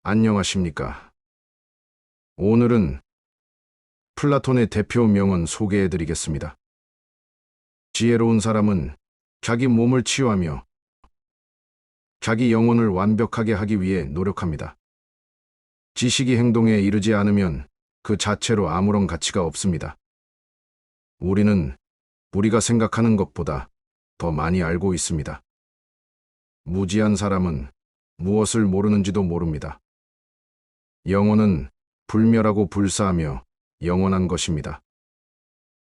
안녕하십니까. 오늘은 플라톤의 대표 명언 소개해드리겠습니다. 지혜로운 사람은 자기 몸을 치유하며 자기 영혼을 완벽하게 하기 위해 노력합니다. 지식이 행동에 이르지 않으면 그 자체로 아무런 가치가 없습니다. 우리는 우리가 생각하는 것보다 더 많이 알고 있습니다. 무지한 사람은 무엇을 모르는지도 모릅니다. 영혼은 불멸하고 불사하며 영원한 것입니다.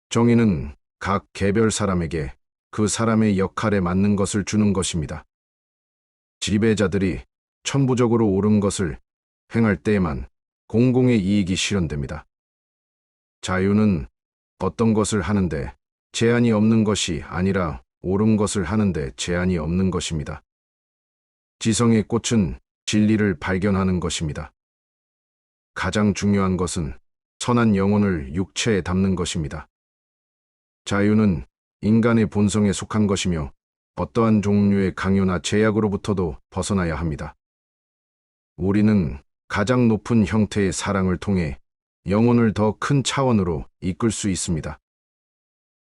정의는 각 개별 사람에게 그 사람의 역할에 맞는 것을 주는 것입니다. 지배자들이 천부적으로 옳은 것을 행할 때에만 공공의 이익이 실현됩니다. 자유는 어떤 것을 하는데 제한이 없는 것이 아니라 옳은 것을 하는데 제한이 없는 것입니다. 지성의 꽃은 진리를 발견하는 것입니다. 가장 중요한 것은 선한 영혼을 육체에 담는 것입니다. 자유는 인간의 본성에 속한 것이며 어떠한 종류의 강요나 제약으로부터도 벗어나야 합니다. 우리는 가장 높은 형태의 사랑을 통해 영혼을 더 큰 차원으로 이끌 수 있습니다.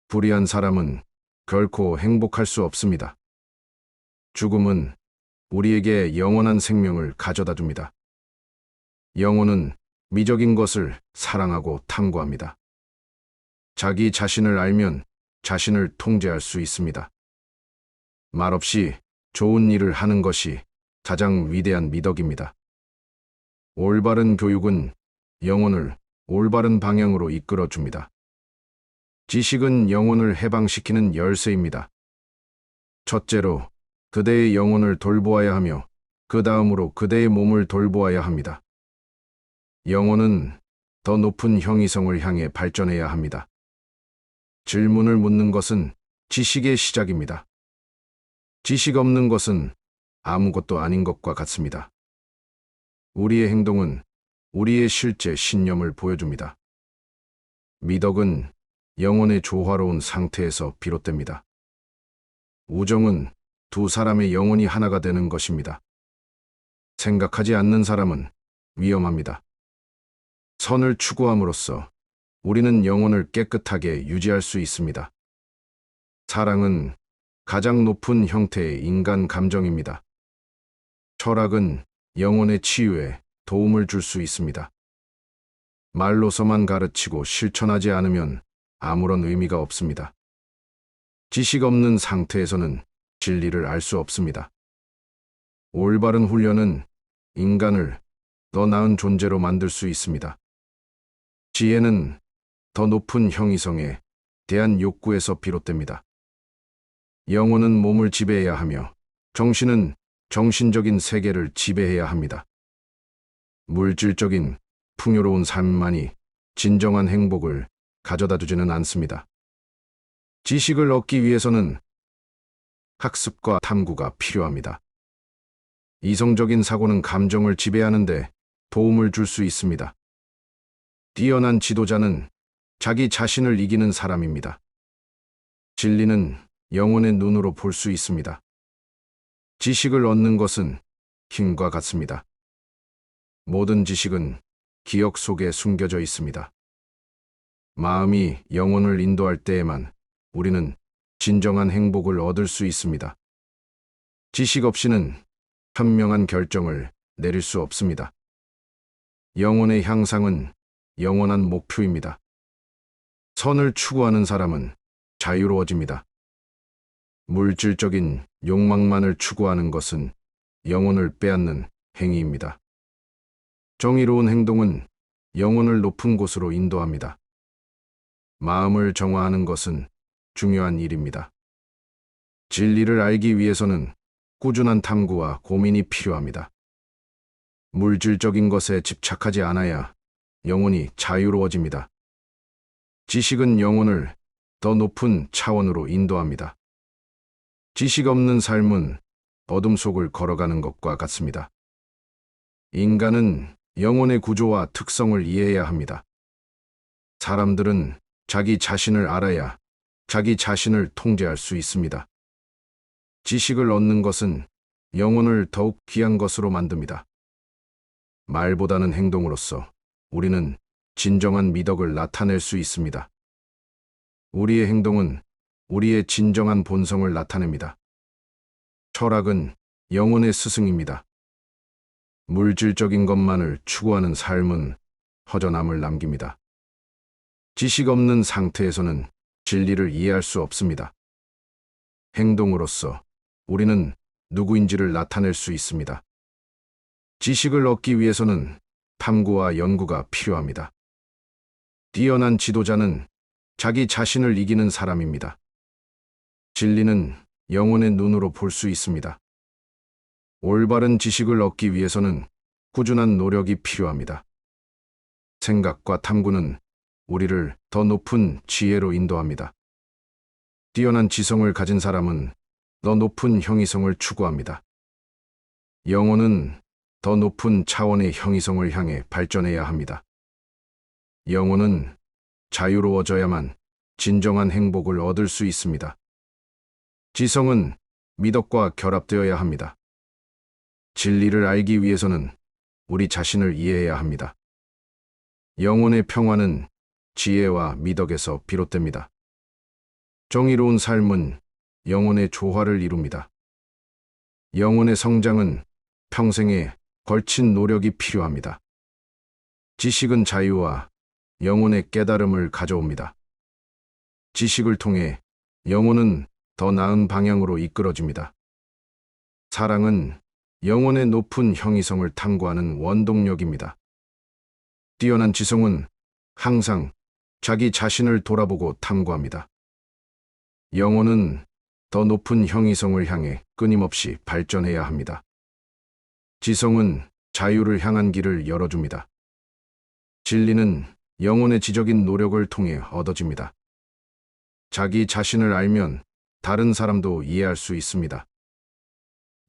불의한 사람은 결코 행복할 수 없습니다. 죽음은 우리에게 영원한 생명을 가져다 줍니다. 영혼은 미적인 것을 사랑하고 탐구합니다. 자기 자신을 알면 자신을 통제할 수 있습니다. 말없이 좋은 일을 하는 것이 가장 위대한 미덕입니다. 올바른 교육은 영혼을 올바른 방향으로 이끌어 줍니다. 지식은 영혼을 해방시키는 열쇠입니다. 첫째로 그대의 영혼을 돌보아야 하며 그 다음으로 그대의 몸을 돌보아야 합니다. 영혼은 더 높은 형이성을 향해 발전해야 합니다. 질문을 묻는 것은 지식의 시작입니다. 지식 없는 것은 아무것도 아닌 것과 같습니다. 우리의 행동은 우리의 실제 신념을 보여줍니다. 미덕은 영혼의 조화로운 상태에서 비롯됩니다. 우정은 두 사람의 영혼이 하나가 되는 것입니다. 생각하지 않는 사람은 위험합니다. 선을 추구함으로써 우리는 영혼을 깨끗하게 유지할 수 있습니다. 사랑은 가장 높은 형태의 인간 감정입니다. 철학은 영혼의 치유에 도움을 줄 수 있습니다. 말로서만 가르치고 실천하지 않으면 아무런 의미가 없습니다. 지식 없는 상태에서는 진리를 알 수 없습니다. 올바른 훈련은 인간을 더 나은 존재로 만들 수 있습니다. 지혜는 더 높은 형이성에 대한 욕구에서 비롯됩니다. 영혼은 몸을 지배해야 하며 정신은 정신적인 세계를 지배해야 합니다. 물질적인 풍요로운 삶만이 진정한 행복을 가져다 주지는 않습니다. 지식을 얻기 위해서는 학습과 탐구가 필요합니다. 이성적인 사고는 감정을 지배하는데 도움을 줄 수 있습니다. 뛰어난 지도자는 자기 자신을 이기는 사람입니다. 진리는 영혼의 눈으로 볼 수 있습니다. 지식을 얻는 것은 힘과 같습니다. 모든 지식은 기억 속에 숨겨져 있습니다. 마음이 영혼을 인도할 때에만 우리는 진정한 행복을 얻을 수 있습니다. 지식 없이는 현명한 결정을 내릴 수 없습니다. 영혼의 향상은 영원한 목표입니다. 선을 추구하는 사람은 자유로워집니다. 물질적인 욕망만을 추구하는 것은 영혼을 빼앗는 행위입니다. 정의로운 행동은 영혼을 높은 곳으로 인도합니다. 마음을 정화하는 것은 중요한 일입니다. 진리를 알기 위해서는 꾸준한 탐구와 고민이 필요합니다. 물질적인 것에 집착하지 않아야 영혼이 자유로워집니다. 지식은 영혼을 더 높은 차원으로 인도합니다. 지식 없는 삶은 어둠 속을 걸어가는 것과 같습니다. 인간은 영혼의 구조와 특성을 이해해야 합니다. 사람들은 자기 자신을 알아야 자기 자신을 통제할 수 있습니다. 지식을 얻는 것은 영혼을 더욱 귀한 것으로 만듭니다. 말보다는 행동으로서 우리는 진정한 미덕을 나타낼 수 있습니다. 우리의 행동은 우리의 진정한 본성을 나타냅니다. 철학은 영혼의 스승입니다. 물질적인 것만을 추구하는 삶은 허전함을 남깁니다. 지식 없는 상태에서는 진리를 이해할 수 없습니다. 행동으로서 우리는 누구인지를 나타낼 수 있습니다. 지식을 얻기 위해서는 탐구와 연구가 필요합니다. 뛰어난 지도자는 자기 자신을 이기는 사람입니다. 진리는 영혼의 눈으로 볼 수 있습니다. 올바른 지식을 얻기 위해서는 꾸준한 노력이 필요합니다. 생각과 탐구는 우리를 더 높은 지혜로 인도합니다. 뛰어난 지성을 가진 사람은 더 높은 형이성을 추구합니다. 영혼은 더 높은 차원의 형이성을 향해 발전해야 합니다. 영혼은 자유로워져야만 진정한 행복을 얻을 수 있습니다. 지성은 미덕과 결합되어야 합니다. 진리를 알기 위해서는 우리 자신을 이해해야 합니다. 영혼의 평화는 지혜와 미덕에서 비롯됩니다. 정의로운 삶은 영혼의 조화를 이룹니다. 영혼의 성장은 평생에 걸친 노력이 필요합니다. 지식은 자유와 영혼의 깨달음을 가져옵니다. 지식을 통해 영혼은 더 나은 방향으로 이끌어집니다. 사랑은 영혼의 높은 형이성을 탐구하는 원동력입니다. 뛰어난 지성은 항상 자기 자신을 돌아보고 탐구합니다. 영혼은 더 높은 형이성을 향해 끊임없이 발전해야 합니다. 지성은 자유를 향한 길을 열어줍니다. 진리는 영혼의 지적인 노력을 통해 얻어집니다. 자기 자신을 알면 다른 사람도 이해할 수 있습니다.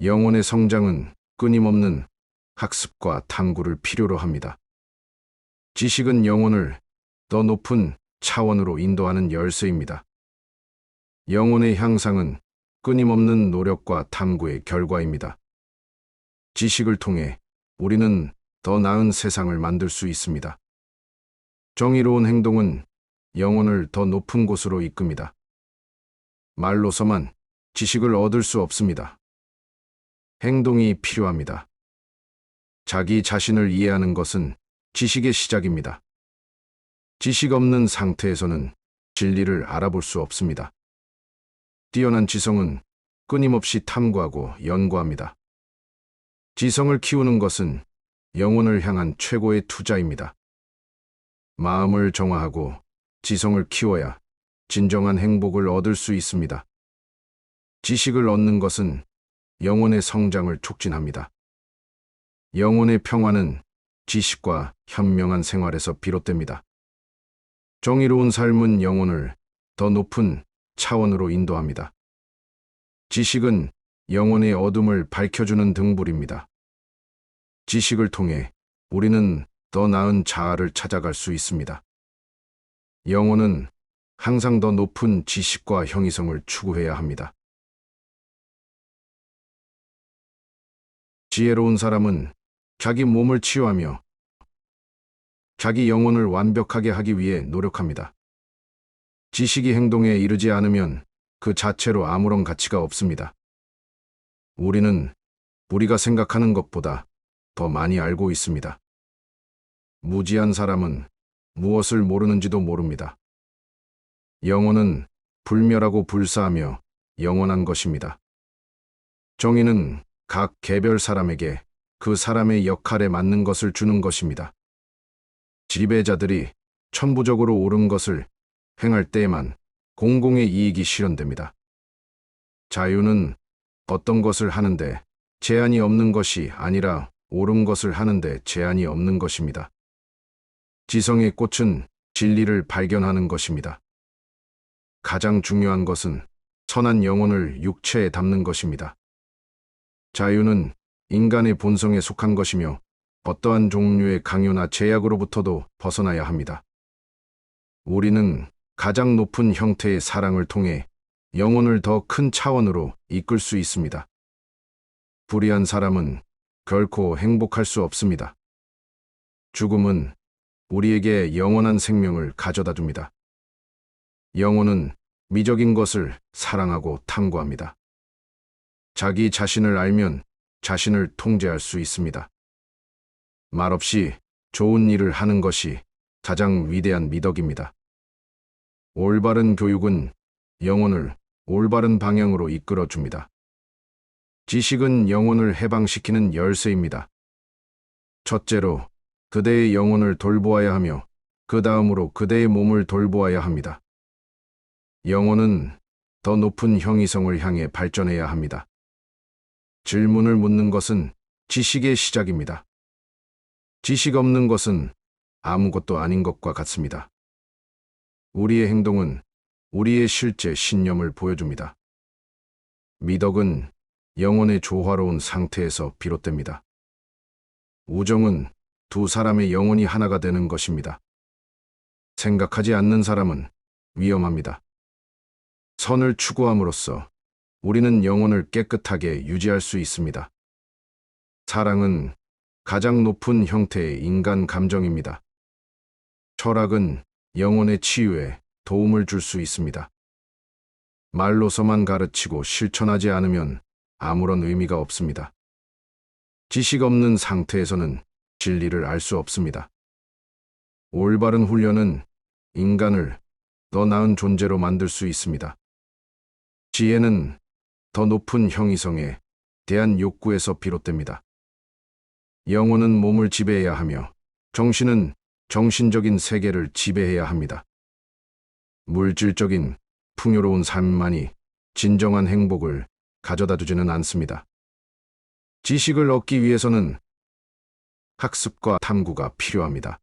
영혼의 성장은 끊임없는 학습과 탐구를 필요로 합니다. 지식은 영혼을 더 높은 차원으로 인도하는 열쇠입니다. 영혼의 향상은 끊임없는 노력과 탐구의 결과입니다. 지식을 통해 우리는 더 나은 세상을 만들 수 있습니다. 정의로운 행동은 영혼을 더 높은 곳으로 이끕니다. 말로서만 지식을 얻을 수 없습니다. 행동이 필요합니다. 자기 자신을 이해하는 것은 지식의 시작입니다. 지식 없는 상태에서는 진리를 알아볼 수 없습니다. 뛰어난 지성은 끊임없이 탐구하고 연구합니다. 지성을 키우는 것은 영혼을 향한 최고의 투자입니다. 마음을 정화하고 지성을 키워야 진정한 행복을 얻을 수 있습니다. 지식을 얻는 것은 영혼의 성장을 촉진합니다. 영혼의 평화는 지식과 현명한 생활에서 비롯됩니다. 정의로운 삶은 영혼을 더 높은 차원으로 인도합니다. 지식은 영혼의 어둠을 밝혀주는 등불입니다. 지식을 통해 우리는 더 나은 자아를 찾아갈 수 있습니다. 영혼은 항상 더 높은 지식과 형이성을 추구해야 합니다. 지혜로운 사람은 자기 몸을 치유하며 자기 영혼을 완벽하게 하기 위해 노력합니다. 지식이 행동에 이르지 않으면 그 자체로 아무런 가치가 없습니다. 우리는 우리가 생각하는 것보다 더 많이 알고 있습니다. 무지한 사람은 무엇을 모르는지도 모릅니다. 영혼은 불멸하고 불사하며 영원한 것입니다. 정의는 각 개별 사람에게 그 사람의 역할에 맞는 것을 주는 것입니다. 지배자들이 천부적으로 옳은 것을 행할 때에만 공공의 이익이 실현됩니다. 자유는 어떤 것을 하는데 제한이 없는 것이 아니라 옳은 것을 하는데 제한이 없는 것입니다. 지성의 꽃은 진리를 발견하는 것입니다. 가장 중요한 것은 선한 영혼을 육체에 담는 것입니다. 자유는 인간의 본성에 속한 것이며 어떠한 종류의 강요나 제약으로부터도 벗어나야 합니다. 우리는 가장 높은 형태의 사랑을 통해 영혼을 더 큰 차원으로 이끌 수 있습니다. 불의한 사람은 결코 행복할 수 없습니다. 죽음은 우리에게 영원한 생명을 가져다 줍니다. 영혼은 미적인 것을 사랑하고 탐구합니다. 자기 자신을 알면 자신을 통제할 수 있습니다. 말없이 좋은 일을 하는 것이 가장 위대한 미덕입니다. 올바른 교육은 영혼을 올바른 방향으로 이끌어 줍니다. 지식은 영혼을 해방시키는 열쇠입니다. 첫째로, 그대의 영혼을 돌보아야 하며 그 다음으로 그대의 몸을 돌보아야 합니다. 영혼은 더 높은 형이성을 향해 발전해야 합니다. 질문을 묻는 것은 지식의 시작입니다. 지식 없는 것은 아무것도 아닌 것과 같습니다. 우리의 행동은 우리의 실제 신념을 보여줍니다. 미덕은 영혼의 조화로운 상태에서 비롯됩니다. 우정은 두 사람의 영혼이 하나가 되는 것입니다. 생각하지 않는 사람은 위험합니다. 선을 추구함으로써 우리는 영혼을 깨끗하게 유지할 수 있습니다. 사랑은 가장 높은 형태의 인간 감정입니다. 철학은 영혼의 치유에 도움을 줄 수 있습니다. 말로서만 가르치고 실천하지 않으면 아무런 의미가 없습니다. 지식 없는 상태에서는 진리를 알 수 없습니다. 올바른 훈련은 인간을 더 나은 존재로 만들 수 있습니다. 지혜는 더 높은 형이성에 대한 욕구에서 비롯됩니다. 영혼은 몸을 지배해야 하며 정신은 정신적인 세계를 지배해야 합니다. 물질적인 풍요로운 삶만이 진정한 행복을 가져다 주지는 않습니다. 지식을 얻기 위해서는 학습과 탐구가 필요합니다.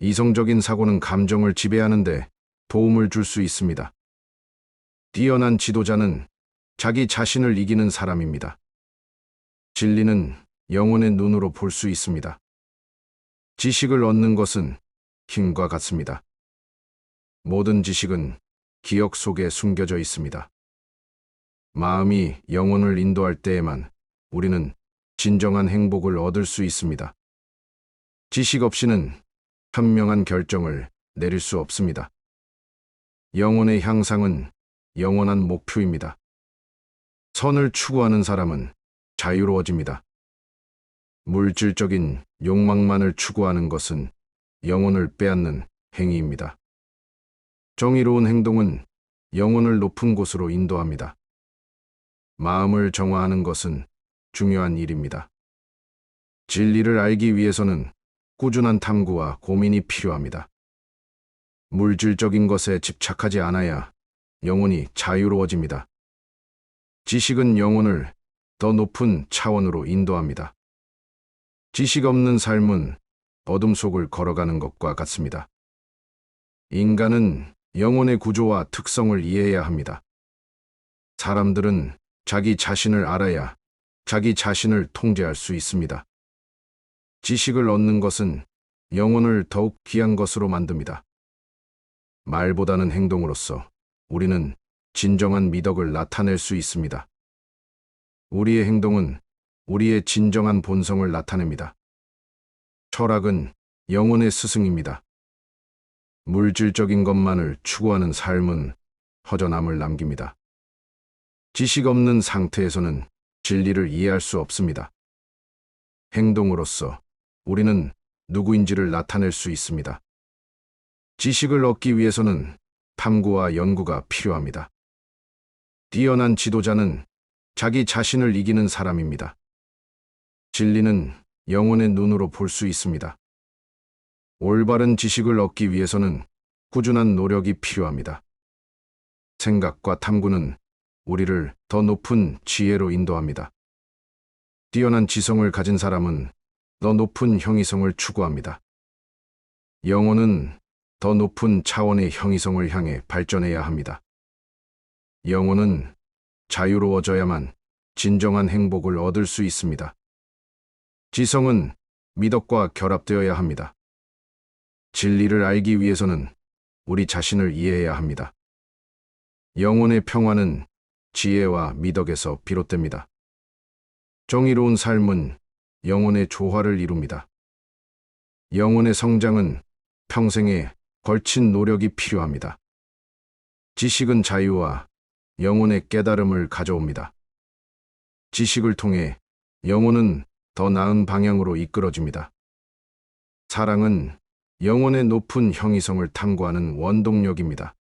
이성적인 사고는 감정을 지배하는데 도움을 줄 수 있습니다. 뛰어난 지도자는 자기 자신을 이기는 사람입니다. 진리는 영혼의 눈으로 볼 수 있습니다. 지식을 얻는 것은 힘과 같습니다. 모든 지식은 기억 속에 숨겨져 있습니다. 마음이 영혼을 인도할 때에만 우리는 진정한 행복을 얻을 수 있습니다. 지식 없이는 현명한 결정을 내릴 수 없습니다. 영혼의 향상은 영원한 목표입니다. 선을 추구하는 사람은 자유로워집니다. 물질적인 욕망만을 추구하는 것은 영혼을 빼앗는 행위입니다. 정의로운 행동은 영혼을 높은 곳으로 인도합니다. 마음을 정화하는 것은 중요한 일입니다. 진리를 알기 위해서는 꾸준한 탐구와 고민이 필요합니다. 물질적인 것에 집착하지 않아야 영혼이 자유로워집니다. 지식은 영혼을 더 높은 차원으로 인도합니다. 지식 없는 삶은 어둠 속을 걸어가는 것과 같습니다. 인간은 영혼의 구조와 특성을 이해해야 합니다. 사람들은 자기 자신을 알아야 자기 자신을 통제할 수 있습니다. 지식을 얻는 것은 영혼을 더욱 귀한 것으로 만듭니다. 말보다는 행동으로써 우리는 진정한 미덕을 나타낼 수 있습니다. 우리의 행동은 우리의 진정한 본성을 나타냅니다. 철학은 영혼의 스승입니다. 물질적인 것만을 추구하는 삶은 허전함을 남깁니다. 지식 없는 상태에서는 진리를 이해할 수 없습니다. 행동으로써 우리는 누구인지를 나타낼 수 있습니다. 지식을 얻기 위해서는 탐구와 연구가 필요합니다. 뛰어난 지도자는 자기 자신을 이기는 사람입니다. 진리는 영혼의 눈으로 볼 수 있습니다. 올바른 지식을 얻기 위해서는 꾸준한 노력이 필요합니다. 생각과 탐구는 우리를 더 높은 지혜로 인도합니다. 뛰어난 지성을 가진 사람은 더 높은 형이성을 추구합니다. 영혼은 더 높은 차원의 형이성을 향해 발전해야 합니다. 영혼은 자유로워져야만 진정한 행복을 얻을 수 있습니다. 지성은 미덕과 결합되어야 합니다. 진리를 알기 위해서는 우리 자신을 이해해야 합니다. 영혼의 평화는 지혜와 미덕에서 비롯됩니다. 정의로운 삶은 영혼의 조화를 이룹니다. 영혼의 성장은 평생에 걸친 노력이 필요합니다. 지식은 자유와 영혼의 깨달음을 가져옵니다. 지식을 통해 영혼은 더 나은 방향으로 이끌어집니다. 사랑은 영혼의 높은 형이성을 탐구하는 원동력입니다.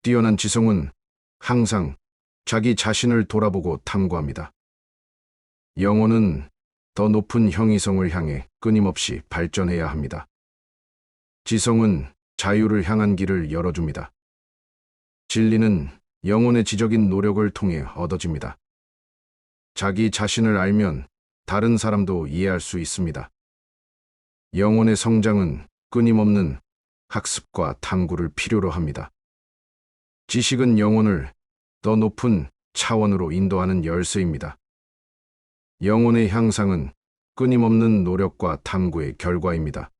뛰어난 지성은 항상 자기 자신을 돌아보고 탐구합니다. 영혼은 더 높은 형이성을 향해 끊임없이 발전해야 합니다. 지성은 자유를 향한 길을 열어줍니다. 진리는 영혼의 지적인 노력을 통해 얻어집니다. 자기 자신을 알면 다른 사람도 이해할 수 있습니다. 영혼의 성장은 끊임없는 학습과 탐구를 필요로 합니다. 지식은 영혼을 더 높은 차원으로 인도하는 열쇠입니다. 영혼의 향상은 끊임없는 노력과 탐구의 결과입니다.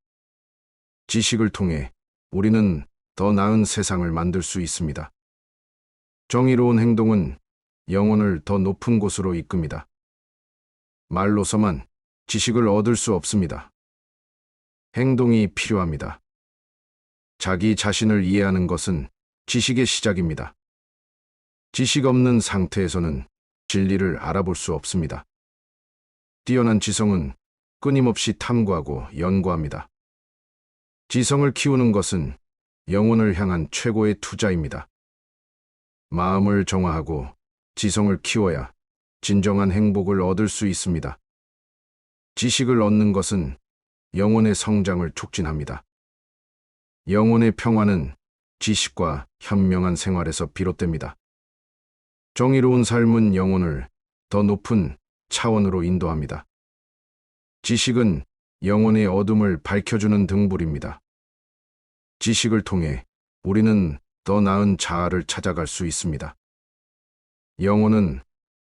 지식을 통해 우리는 더 나은 세상을 만들 수 있습니다. 정의로운 행동은 영혼을 더 높은 곳으로 이끕니다. 말로서만 지식을 얻을 수 없습니다. 행동이 필요합니다. 자기 자신을 이해하는 것은 지식의 시작입니다. 지식 없는 상태에서는 진리를 알아볼 수 없습니다. 뛰어난 지성은 끊임없이 탐구하고 연구합니다. 지성을 키우는 것은 영혼을 향한 최고의 투자입니다. 마음을 정화하고 지성을 키워야 진정한 행복을 얻을 수 있습니다. 지식을 얻는 것은 영혼의 성장을 촉진합니다. 영혼의 평화는 지식과 현명한 생활에서 비롯됩니다. 정의로운 삶은 영혼을 더 높은 차원으로 인도합니다. 지식은 영혼의 어둠을 밝혀주는 등불입니다. 지식을 통해 우리는 더 나은 자아를 찾아갈 수 있습니다. 영혼은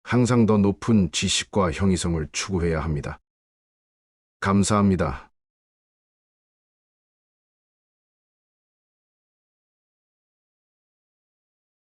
항상 더 높은 지식과 형이성을 추구해야 합니다. 감사합니다.